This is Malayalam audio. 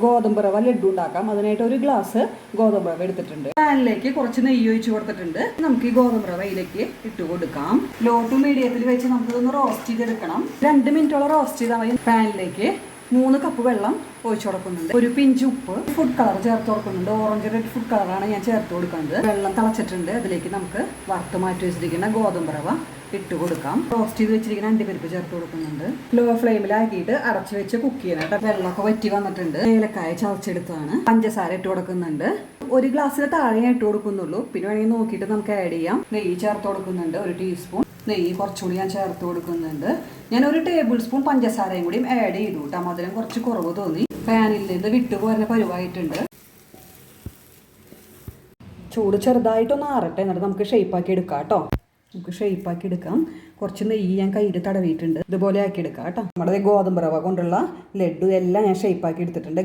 ഗോതമ്പ് റവ ലഡു ഉണ്ടാക്കാം. അതിനായിട്ട് ഒരു ഗ്ലാസ് ഗോതമ്പ് റവ എടുത്തിട്ടുണ്ട്. പാനിലേക്ക് കുറച്ച് നെയ്യ് ഒഴിച്ച് കൊടുത്തിട്ടുണ്ട്. നമുക്ക് ഈ ഗോതമ്പ് റവ ഇതിലേക്ക് ഇട്ട് കൊടുക്കാം. ലോ ടു മീഡിയത്തിൽ വെച്ച് നമുക്കിതൊന്ന് റോസ്റ്റ് ചെയ്തെടുക്കണം. 2 മിനിറ്റോളം റോസ്റ്റ് ചെയ്താൽ മതി. പാനിലേക്ക് 3 കപ്പ് വെള്ളം ഒഴിച്ചു കൊടുക്കുന്നുണ്ട്. ഒരു പിഞ്ച് ഉപ്പ്, ഫുഡ് കളർ ചേർത്ത് കൊടുക്കുന്നുണ്ട്. ഓറഞ്ച് റെഡ് ഫുഡ് കളറാണ് ഞാൻ ചേർത്ത് കൊടുക്കുന്നത്. വെള്ളം തിളച്ചിട്ടുണ്ട്. അതിലേക്ക് നമുക്ക് വറുത്ത് മാറ്റി വെച്ചിരിക്കുന്ന ഗോതമ്പ് റവ ഇട്ട് കൊടുക്കാം. റോസ്റ്റ് ചെയ്ത് വെച്ചിരിക്കുന്ന അണ്ടിപ്പരിപ്പ് ചേർത്ത് കൊടുക്കുന്നുണ്ട്. ലോ ഫ്ലെയിമിലാക്കിയിട്ട് അടച്ചു വെച്ച് കുക്ക് ചെയ്യണം. വെള്ളമൊക്കെ വറ്റി വന്നിട്ടുണ്ട്. ഏലക്കായ ചതച്ചെടുത്തതാണ്. പഞ്ചസാര ഇട്ട് കൊടുക്കുന്നുണ്ട്. ഒരു ഗ്ലാസ്സിൽ താഴെ ഇട്ട് കൊടുക്കുന്നുള്ളൂ. പിന്നെ വേണമെങ്കിൽ നോക്കിയിട്ട് നമുക്ക് ആഡ് ചെയ്യാം. നെയ്യ് ചേർത്ത് കൊടുക്കുന്നുണ്ട്. 1 ടീസ്പൂൺ നെയ്യ് കുറച്ചുകൂടി ഞാൻ ചേർത്ത് കൊടുക്കുന്നുണ്ട്. ഞാൻ 1 ടേബിൾ സ്പൂൺ പഞ്ചസാരയും കൂടി ആഡ് ചെയ്തു കേട്ടോ. മധുരം കുറച്ച് കുറവ് തോന്നി. പാനിൽ നിന്ന് വിട്ടുപോരുന്ന പരുവായിട്ടുണ്ട്. ചൂട് ചെറുതായിട്ടൊന്ന് ആറട്ടെ, എന്നിട്ട് നമുക്ക് ഷേപ്പാക്കി എടുക്കാം കേട്ടോ. നമുക്ക് ഷേപ്പാക്കി എടുക്കാം. കുറച്ച് നെയ്യ് ഞാൻ കയ്യിൽ തടവിയിട്ടുണ്ട്. ഇതുപോലെ ആക്കി എടുക്കാം കേട്ടോ. നമ്മുടെ ഗോതമ്പ് റവ കൊണ്ടുള്ള ലഡു എല്ലാം ഞാൻ ഷേപ്പാക്കി എടുത്തിട്ടുണ്ട്.